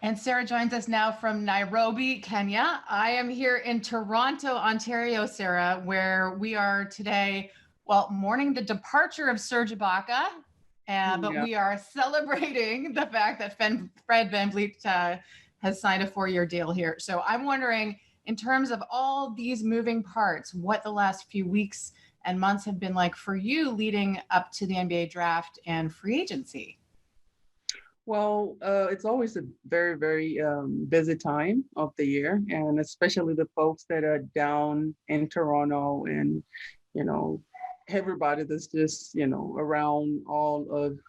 And Sarah joins us now from Nairobi, Kenya. I am here in Toronto, Ontario, Sarah, where we are today, well, mourning the departure of Serge Ibaka, but Yeah. we are celebrating the fact that Fred VanVleet has signed a 4-year deal here. So I'm wondering, in terms of all these moving parts, what the last few weeks and months have been like for you leading up to the NBA draft and free agency. Well, it's always a very, very busy time of the year, and especially the folks that are down in Toronto and, you know, everybody that's just, around all of,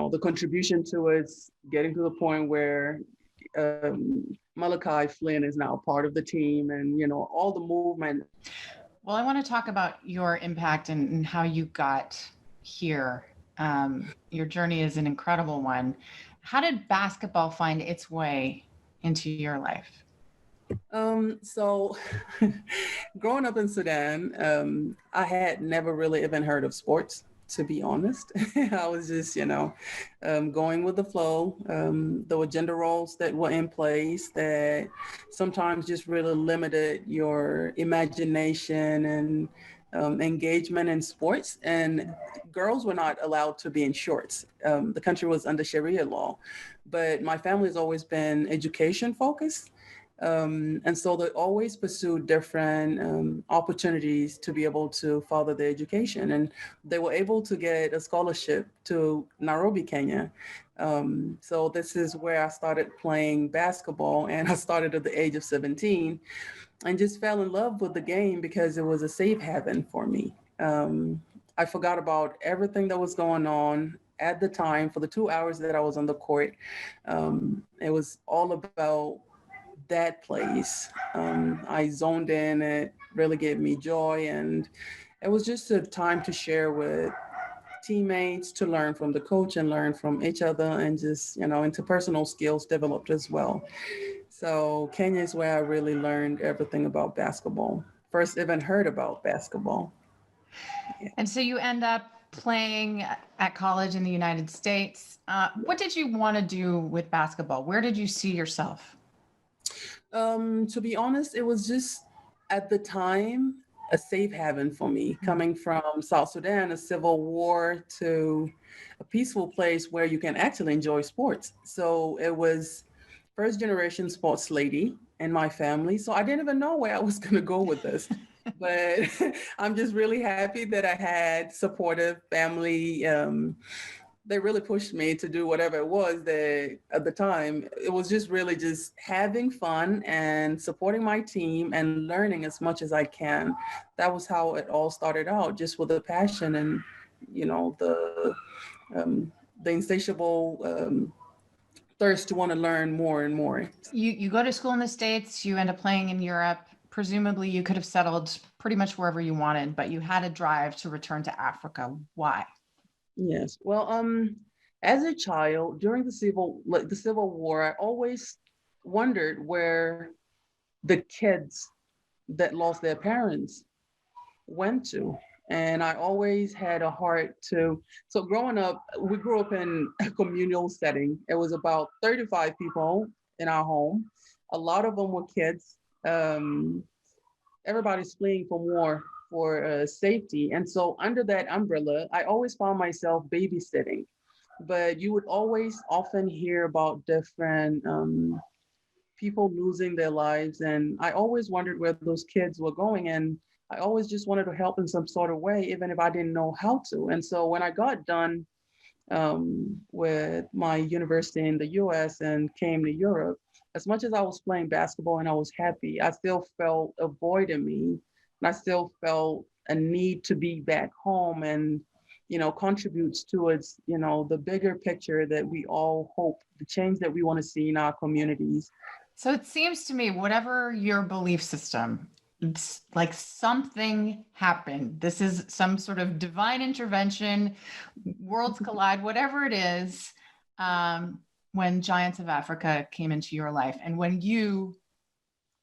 the contribution to us getting to the point where Malachi Flynn is now part of the team and, all the movement. Well, I want to talk about your impact and how you got here. Your journey is an incredible one. How did basketball find its way into your life? So growing up in Sudan, I had never really even heard of sports, to be honest. I was just, going with the flow. There were gender roles that were in place that sometimes just really limited your imagination and engagement in sports. And girls were not allowed to be in shorts. The country was under Sharia law, but my family has always been education focused. And so they always pursue different opportunities to be able to further their education. And they were able to get a scholarship to Nairobi, Kenya. So this is where I started playing basketball, and I started at the age of 17 and just fell in love with the game because it was a safe haven for me. I forgot about everything that was going on at the time for the 2 hours that I was on the court. It was all about that place. I zoned in. It really gave me joy, and it was just a time to share with teammates, to learn from the coach and learn from each other, and just interpersonal skills developed as well. So Kenya is where I really learned everything about basketball. First, even heard about basketball. Yeah. And so you end up playing at college in the United States. What did you want to do with basketball? Where did you see yourself? To be honest, it was just at the time a safe haven for me, coming from South Sudan, a civil war, to a peaceful place where you can actually enjoy sports. So it was first generation sports lady in my family. So I didn't even know where I was going to go with this. But I'm just really happy that I had supportive family. They really pushed me to do whatever it was that at the time it was just really just having fun and supporting my team and learning as much as I can. That was how it all started out, just with a passion and um, the insatiable thirst to want to learn more and more. You go to school in the States, you end up playing in Europe. Presumably you could have settled pretty much wherever you wanted, but you had a drive to return to Africa. Why? Yes. Well, as a child during the Civil War, I always wondered where the kids that lost their parents went to. And I always had a heart to. So growing up, we grew up in a communal setting. It was about 35 people in our home. A lot of them were kids. Um, Everybody's fleeing from war for safety. And so under that umbrella, I always found myself babysitting. But you would always often hear about different people losing their lives. And I always wondered where those kids were going. And I always just wanted to help in some sort of way, even if I didn't know how to. And so when I got done with my university in the US and came to Europe, as much as I was playing basketball and I was happy, I still felt a void in me. And I still felt a need to be back home and, contributes towards, the bigger picture that we all hope, the change that we want to see in our communities. So it seems to me, whatever your belief system, it's like something happened. This is some sort of divine intervention, worlds collide, whatever it is, when Giants of Africa came into your life and when you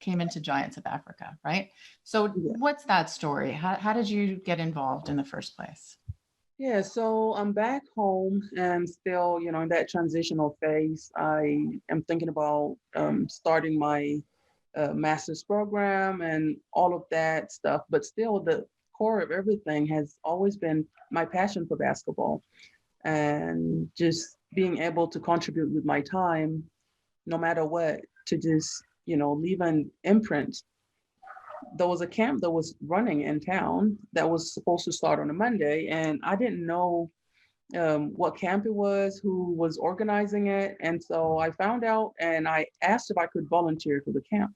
came into Giants of Africa, right? So Yeah. what's that story? How did you get involved in the first place? Yeah, so I'm back home and still, in that transitional phase. I am thinking about starting my master's program and all of that stuff, but still, the core of everything has always been my passion for basketball and just being able to contribute with my time, no matter what, to just, leave an imprint. There was a camp that was running in town that was supposed to start on a Monday, and I didn't know what camp it was, who was organizing it. And so I found out and I asked if I could volunteer for the camp.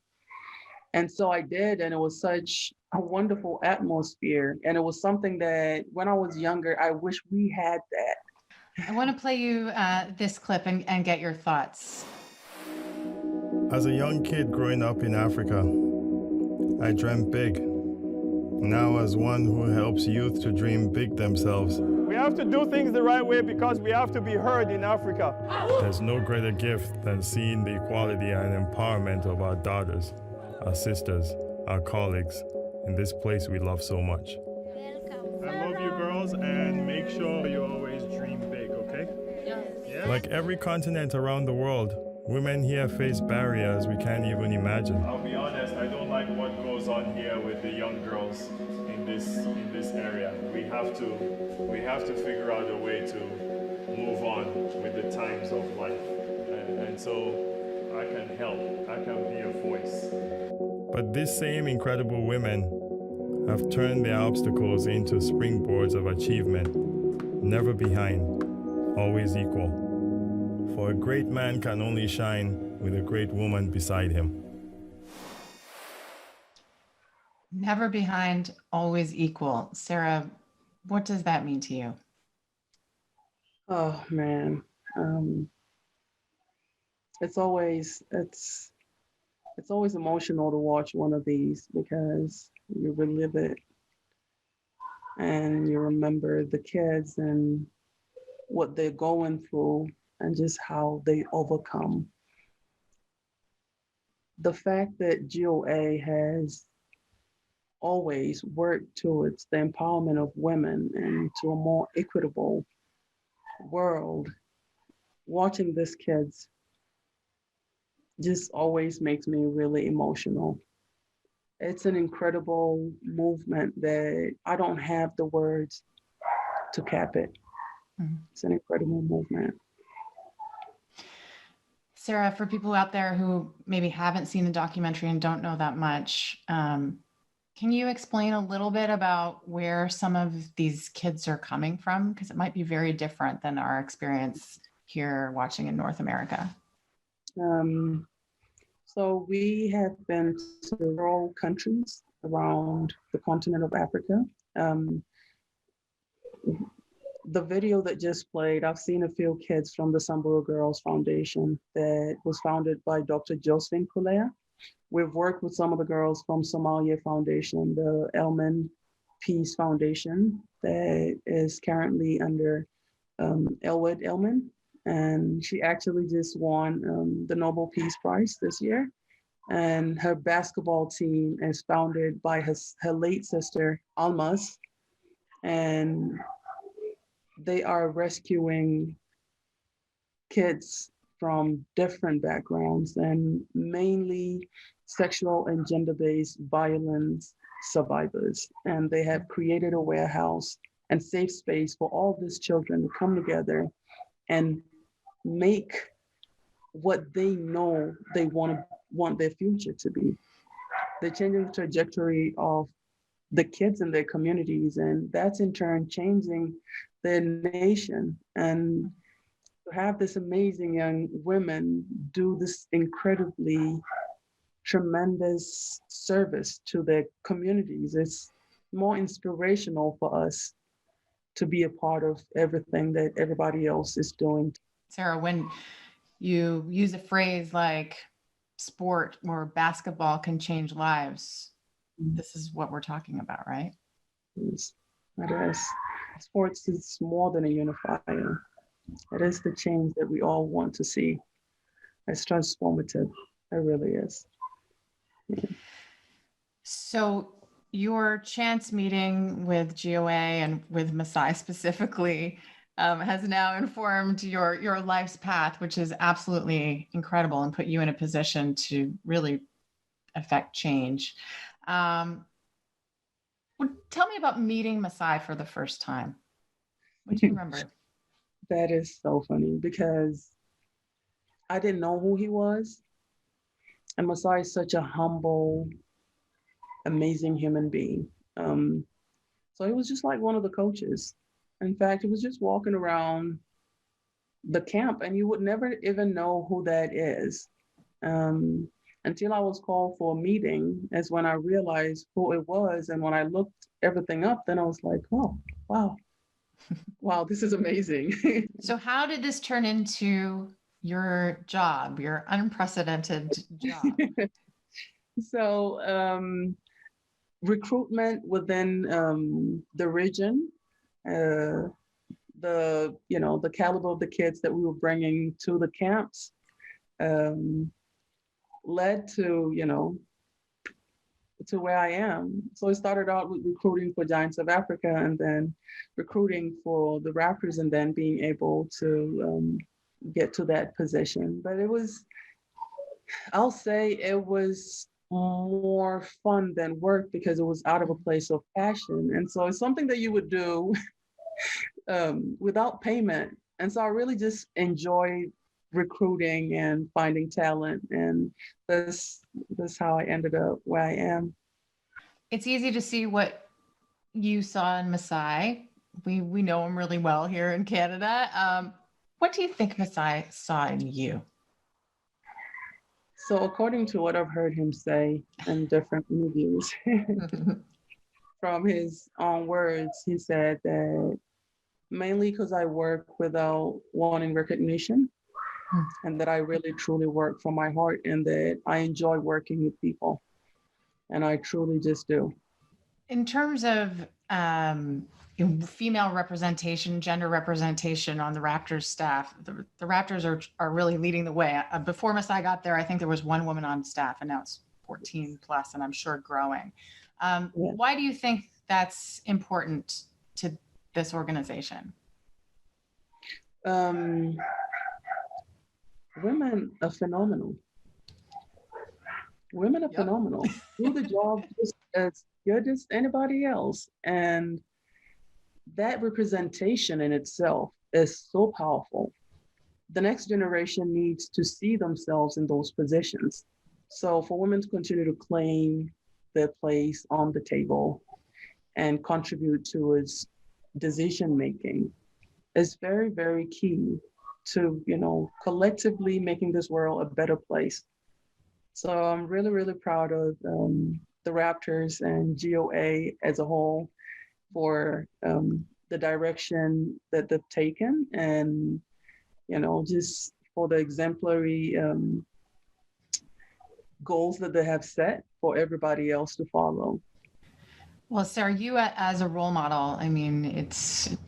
And so I did, and it was such a wonderful atmosphere. And it was something that when I was younger, I wish we had that. I want to play you this clip and get your thoughts. As a young kid growing up in Africa, I dreamt big. Now, as one who helps youth to dream big themselves, we have to do things the right way because we have to be heard in Africa. there's no greater gift than seeing the equality and empowerment of our daughters, our sisters, our colleagues in this place we love so much. I love you girls, and make sure you always dream big, okay? Yeah. Like every continent around the world, women here face barriers we can't even imagine. I'll be honest, I don't like what goes on here with the young girls in this area. We have to figure out a way to move on with the times of life. And so I can help. I can be a voice. But these same incredible women have turned their obstacles into springboards of achievement. Never behind, always equal. For a great man can only shine with a great woman beside him. Never behind, always equal. Sarah, what does that mean to you? Oh man, it's always emotional to watch one of these because you relive it and you remember the kids and what they're going through and just how they overcome. The fact that GOA has always worked towards the empowerment of women and to a more equitable world, watching these kids just always makes me really emotional. It's an incredible movement that I don't have the words to cap it. Mm-hmm. It's an incredible movement. Sarah, for people out there who maybe haven't seen the documentary and don't know that much, can you explain a little bit about where some of these kids are coming from? Because it might be very different than our experience here watching in North America. So we have been to several countries around the continent of Africa. The video that just played, I've seen a few kids from the Samburu Girls Foundation that was founded by Dr. Josephine Kulea. We've worked with some of the girls from Somalia Foundation, the Elman Peace Foundation that is currently under Elwood Elman. And she actually just won the Nobel Peace Prize this year. And her basketball team is founded by her late sister, Almas. And they are rescuing kids from different backgrounds and mainly sexual and gender-based violence survivors. And they have created a warehouse and safe space for all these children to come together and make what they know they want their future to be. They're changing the trajectory of the kids in their communities, and that's in turn changing their nation. And to have this amazing young women do this incredibly tremendous service to their communities, it's more inspirational for us to be a part of everything that everybody else is doing. Sarah, when you use a phrase like sport or basketball can change lives, this is what we're talking about, right? Yes, it is. Sports is more than a unifier. It is the change that we all want to see. It's transformative. It really is. Yeah. So your chance meeting with GOA and with Masai specifically has now informed your life's path, which is absolutely incredible and put you in a position to really affect change. Tell me about meeting Masai for the first time. What do you remember? That is so funny because I didn't know who he was. And Masai is such a humble, amazing human being. So he was just like one of the coaches. In fact, he was just walking around the camp and you would never even know who that is. Until I was called for a meeting is when I realized who it was. And when I looked everything up, then I was like, oh, wow. Wow, this is amazing. So how did this turn into your job, your unprecedented job? So recruitment within the region, the caliber of the kids that we were bringing to the camps led to where I am. So it started out with recruiting for Giants of Africa and then recruiting for the Raptors and then being able to get to that position. But I'll say it was more fun than work because it was out of a place of passion. And so it's something that you would do without payment. And so I really just enjoyed recruiting and finding talent. And that's how I ended up where I am. It's easy to see what you saw in Masai. We know him really well here in Canada. What do you think Masai saw in you? So according to what I've heard him say in different interviews, from his own words, he said that mainly because I work without wanting recognition and that I really truly work from my heart and that I enjoy working with people. And I truly just do. In terms of female representation, gender representation on the Raptors staff, the Raptors are really leading the way. Before Masai got there, I think there was one woman on staff, and now it's 14 plus, and I'm sure growing. Why do you think that's important to this organization? Women are phenomenal. Women are phenomenal. Do the job just as good as anybody else. And that representation in itself is so powerful. The next generation needs to see themselves in those positions. So for women to continue to claim their place on the table and contribute to its decision making is very, very key to, collectively making this world a better place. So I'm really, really proud of the Raptors and GOA as a whole for the direction that they've taken and, just for the exemplary goals that they have set for everybody else to follow. Well, Sarah, you as a role model, I mean,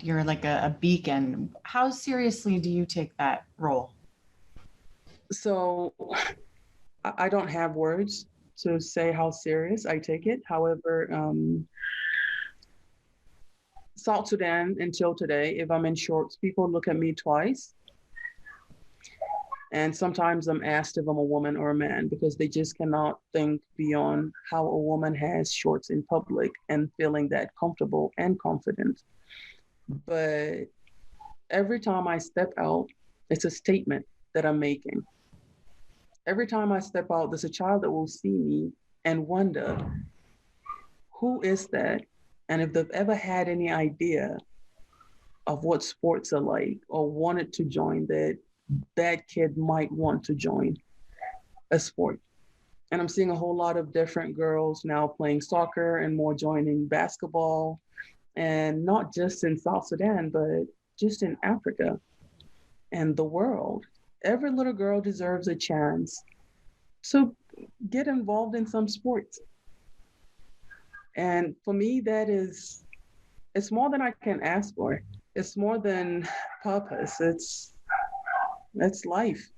you're like a beacon. How seriously do you take that role? So I don't have words to say how serious I take it. However, South Sudan until today, if I'm in shorts, people look at me twice. And sometimes I'm asked if I'm a woman or a man because they just cannot think beyond how a woman has shorts in public and feeling that comfortable and confident. But every time I step out, it's a statement that I'm making. Every time I step out, there's a child that will see me and wonder, who is that? And if they've ever had any idea of what sports are like or wanted to join, that kid might want to join a sport. And I'm seeing a whole lot of different girls now playing soccer and more joining basketball, and not just in South Sudan, but just in Africa and the world. Every little girl deserves a chance to get involved in some sports. And for me, it's more than I can ask for. It's more than purpose. It's life.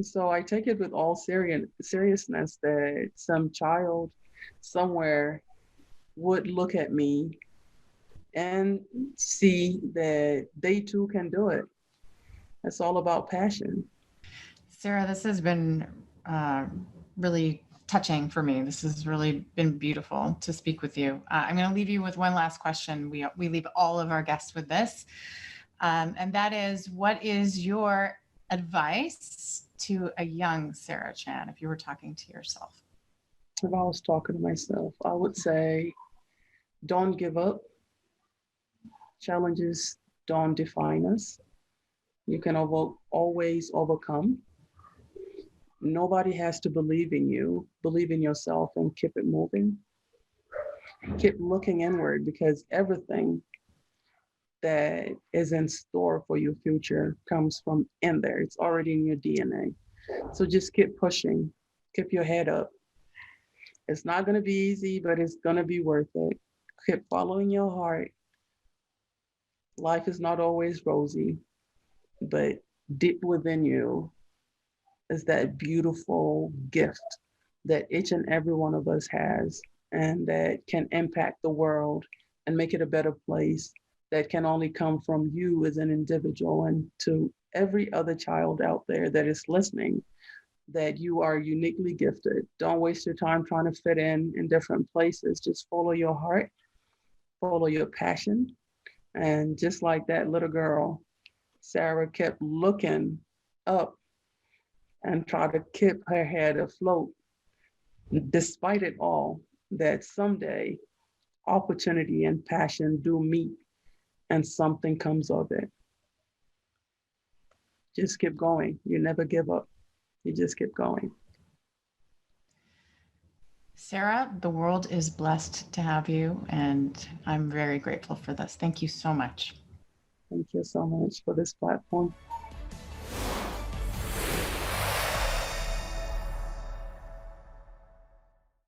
So I take it with all seriousness that some child somewhere would look at me and see that they too can do it. It's all about passion. Sarah, this has been really touching for me. This has really been beautiful to speak with you. I'm going to leave you with one last question. We leave all of our guests with this, and that is, what is your advice to a young Sarah Chan if you were talking to yourself? If I was talking to myself, I would say, don't give up. Challenges don't define us. You can always overcome. Nobody has to believe in you. Believe in yourself and keep it moving. Keep looking inward, because everything that is in store for your future comes from in there. It's already in your DNA. So just keep pushing. Keep your head up. It's not going to be easy, but it's going to be worth it. Keep following your heart. Life is not always rosy, but deep within you is that beautiful gift that each and every one of us has, and that can impact the world and make it a better place, that can only come from you as an individual, and to every other child out there that is listening, that you are uniquely gifted. Don't waste your time trying to fit in different places. Just follow your heart, follow your passion. And just like that little girl, Sarah kept looking up and tried to keep her head afloat, despite it all, that someday opportunity and passion do meet and something comes of it. Just keep going. You never give up. You just keep going. Sarah, the world is blessed to have you, and I'm very grateful for this. Thank you so much. Thank you so much for this platform.